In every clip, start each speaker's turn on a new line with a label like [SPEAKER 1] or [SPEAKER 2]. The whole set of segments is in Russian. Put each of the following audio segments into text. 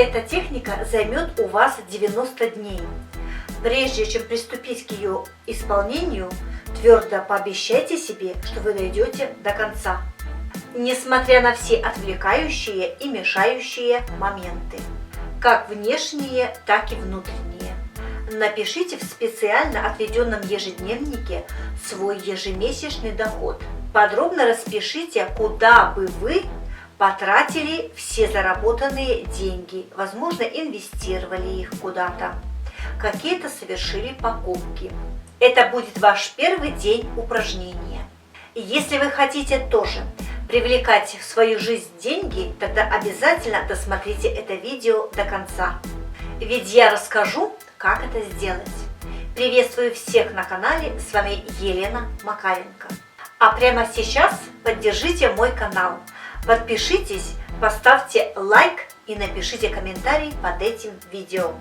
[SPEAKER 1] Эта техника займет у вас 90 дней. Прежде чем приступить к ее исполнению, твердо пообещайте себе, что вы дойдете до конца, несмотря на все отвлекающие и мешающие моменты, как внешние, так и внутренние. Напишите в специально отведенном ежедневнике свой ежемесячный доход. Подробно распишите, куда бы вы потратили все заработанные деньги, возможно, инвестировали их куда-то, какие-то совершили покупки. Это будет ваш первый день упражнения. Если вы хотите тоже привлекать в свою жизнь деньги, тогда обязательно досмотрите это видео до конца. Ведь я расскажу, как это сделать. Приветствую всех на канале, с вами Елена Макаренко. А прямо сейчас поддержите мой канал. Подпишитесь, поставьте лайк и напишите комментарий под этим видео.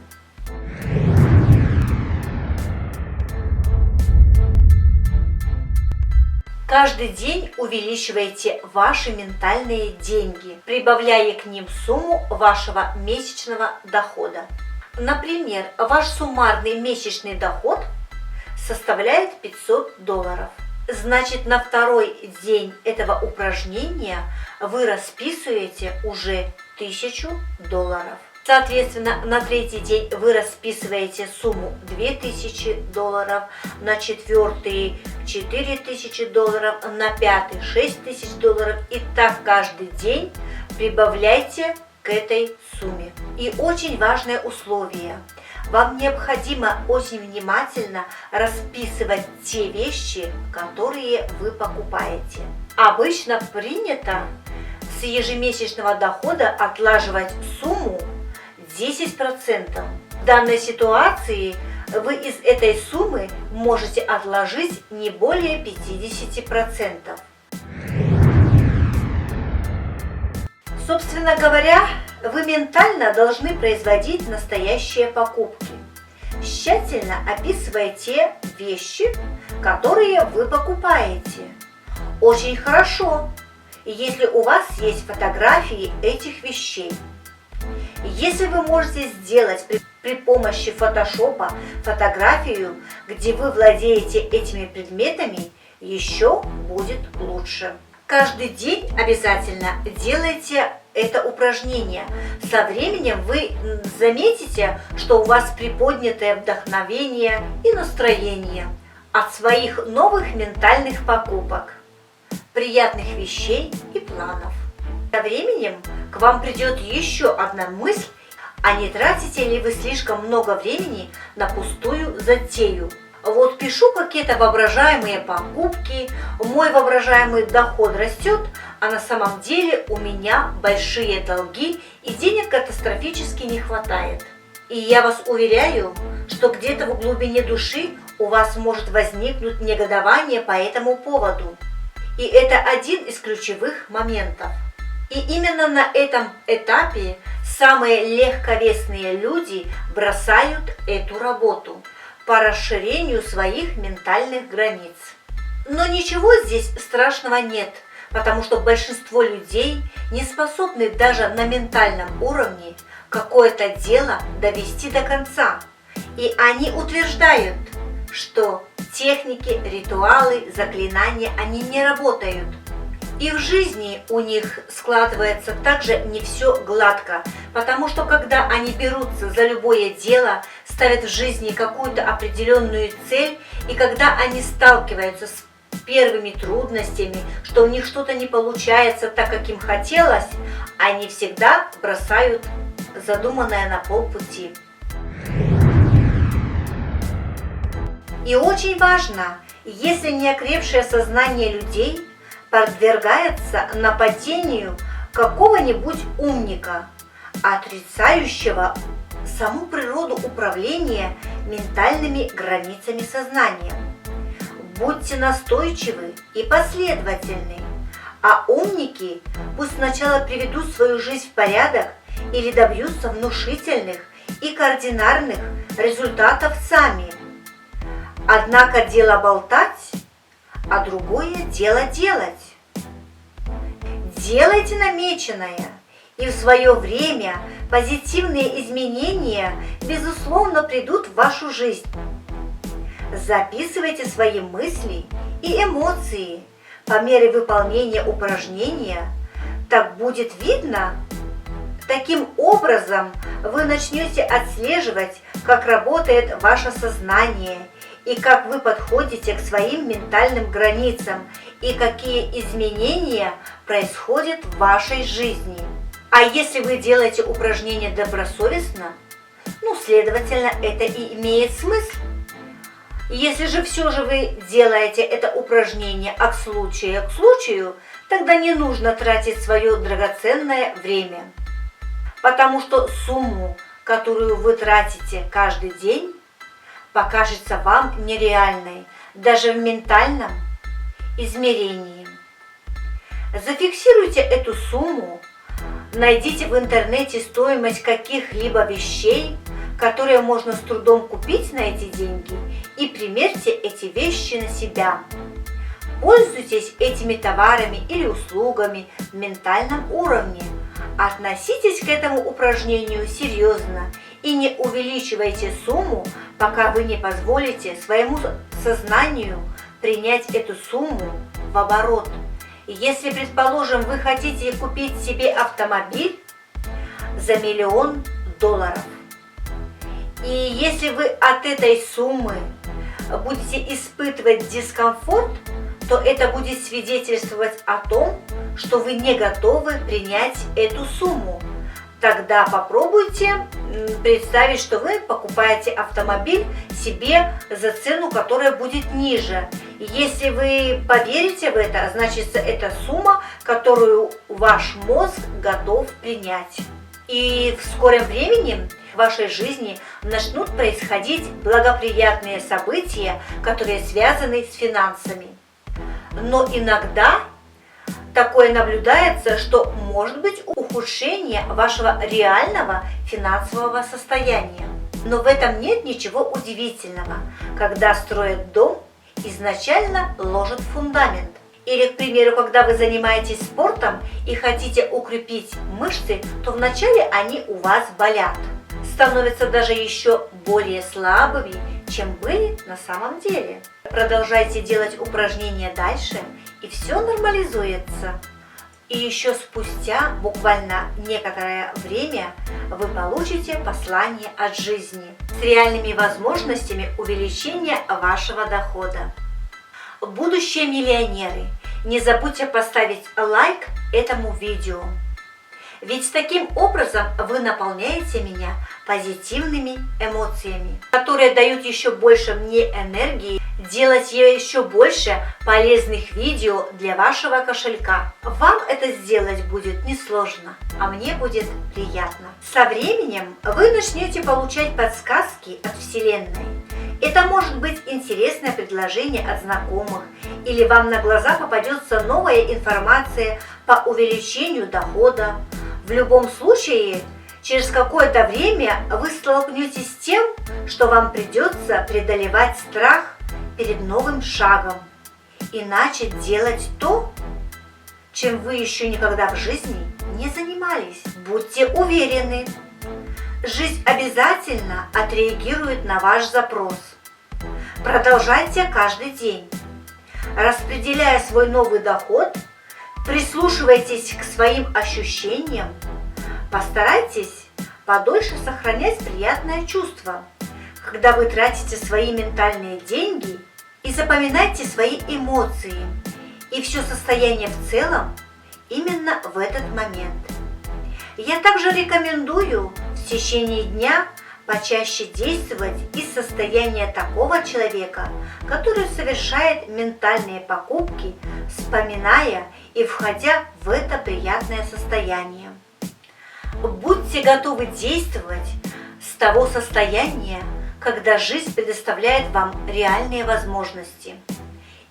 [SPEAKER 1] Каждый день увеличивайте ваши ментальные деньги, прибавляя к ним сумму вашего месячного дохода. Например, ваш суммарный месячный доход составляет $500. Значит, на второй день этого упражнения вы расписываете уже $1000. Соответственно, на третий день вы расписываете сумму $2000, на четвертый $4000, на пятый $6000, и так каждый день прибавляйте к этой сумме. И очень важное условие. Вам необходимо очень внимательно расписывать те вещи, которые вы покупаете. Обычно принято с ежемесячного дохода отлаживать сумму 10%. В данной ситуации вы из этой суммы можете отложить не более 50%. Собственно говоря, вы ментально должны производить настоящие покупки. Тщательно описывая те вещи, которые вы покупаете. Очень хорошо, если у вас есть фотографии этих вещей. Если вы можете сделать при помощи фотошопа фотографию, где вы владеете этими предметами, еще будет лучше. Каждый день обязательно делайте это упражнение. Со временем вы заметите, что у вас приподнятое вдохновение и настроение от своих новых ментальных покупок, приятных вещей и планов. Со временем к вам придет еще одна мысль, а не тратите ли вы слишком много времени на пустую затею? Вот пишу какие-то воображаемые покупки, мой воображаемый доход растет, а на самом деле у меня большие долги и денег катастрофически не хватает. И я вас уверяю, что где-то в глубине души у вас может возникнуть негодование по этому поводу. И это один из ключевых моментов. И именно на этом этапе самые легковесные люди бросают эту работу по расширению своих ментальных границ. Но ничего здесь страшного нет, потому что большинство людей не способны даже на ментальном уровне какое-то дело довести до конца. И они утверждают, что техники, ритуалы, заклинания, они не работают. И в жизни у них складывается также не все гладко, потому что когда они берутся за любое дело, ставят в жизни какую-то определенную цель, и когда они сталкиваются с первыми трудностями, что у них что-то не получается так, как им хотелось, они всегда бросают задуманное на полпути. И очень важно, если неокрепшее сознание людей подвергается нападению какого-нибудь умника, отрицающего саму природу управления ментальными границами сознания. Будьте настойчивы и последовательны, а умники пусть сначала приведут свою жизнь в порядок или добьются внушительных и координарных результатов сами. Однако дело болтать, а другое дело делать. Делайте намеченное, И в свое время позитивные изменения, безусловно, придут в вашу жизнь. Записывайте свои мысли и эмоции по мере выполнения упражнения. Так будет видно. Таким образом вы начнете отслеживать, как работает ваше сознание и как вы подходите к своим ментальным границам и какие изменения происходят в вашей жизни. А если вы делаете упражнения добросовестно, следовательно, это и имеет смысл. Если же все же вы делаете это упражнение от случая к случаю, тогда не нужно тратить свое драгоценное время. Потому что сумму, которую вы тратите каждый день, покажется вам нереальной, даже в ментальном измерении. Зафиксируйте эту сумму, найдите в интернете стоимость каких-либо вещей, которые можно с трудом купить на эти деньги, и примерьте эти вещи на себя. Пользуйтесь этими товарами или услугами в ментальном уровне. Относитесь к этому упражнению серьезно и не увеличивайте сумму, пока вы не позволите своему сознанию принять эту сумму в оборот. Если, предположим, вы хотите купить себе автомобиль за $1 миллион, и если вы от этой суммы будете испытывать дискомфорт, то это будет свидетельствовать о том, что вы не готовы принять эту сумму. Тогда попробуйте представить, что вы покупаете автомобиль себе за цену, которая будет ниже. Если вы поверите в это, значит, это сумма, которую ваш мозг готов принять. И в скором времени в вашей жизни начнут происходить благоприятные события, которые связаны с финансами. Но иногда такое наблюдается, что может быть ухудшение вашего реального финансового состояния. Но в этом нет ничего удивительного. Когда строят дом, изначально ложат фундамент. Или, к примеру, когда вы занимаетесь спортом и хотите укрепить мышцы, то вначале они у вас болят, становятся даже еще более слабыми, чем были на самом деле. Продолжайте делать упражнения дальше, и все нормализуется. И еще спустя буквально некоторое время вы получите послание от жизни с реальными возможностями увеличения вашего дохода. Будущие миллионеры, не забудьте поставить лайк этому видео. Ведь таким образом вы наполняете меня позитивными эмоциями, которые дают еще больше мне энергии делать еще больше полезных видео для вашего кошелька. Вам это сделать будет несложно, а мне будет приятно. Со временем вы начнете получать подсказки от Вселенной. Это может быть интересное предложение от знакомых, или вам на глаза попадется новая информация по увеличению дохода. В любом случае, через какое-то время вы столкнетесь с тем, что вам придется преодолевать страх перед новым шагом и начать делать то, чем вы еще никогда в жизни не занимались. Будьте уверены, жизнь обязательно отреагирует на ваш запрос. Продолжайте каждый день. Распределяя свой новый доход, прислушивайтесь к своим ощущениям, постарайтесь подольше сохранять приятное чувство, когда вы тратите свои ментальные деньги, и запоминайте свои эмоции и все состояние в целом именно в этот момент. Я также рекомендую в течение дня почаще действовать из состояния такого человека, который совершает ментальные покупки, вспоминая и входя в это приятное состояние. Будьте готовы действовать с того состояния, когда жизнь предоставляет вам реальные возможности.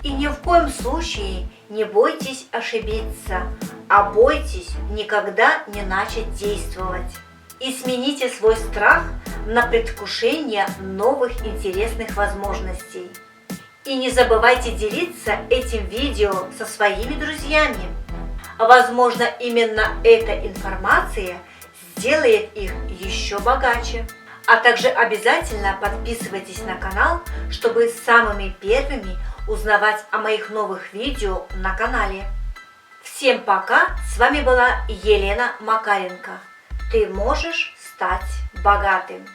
[SPEAKER 1] И ни в коем случае не бойтесь ошибиться, а бойтесь никогда не начать действовать. И смените свой страх на предвкушение новых интересных возможностей. И не забывайте делиться этим видео со своими друзьями. Возможно, именно эта информация сделает их еще богаче. А также обязательно подписывайтесь на канал, чтобы самыми первыми узнавать о моих новых видео на канале. Всем пока! С вами была Елена Макаренко. Ты можешь стать богатым.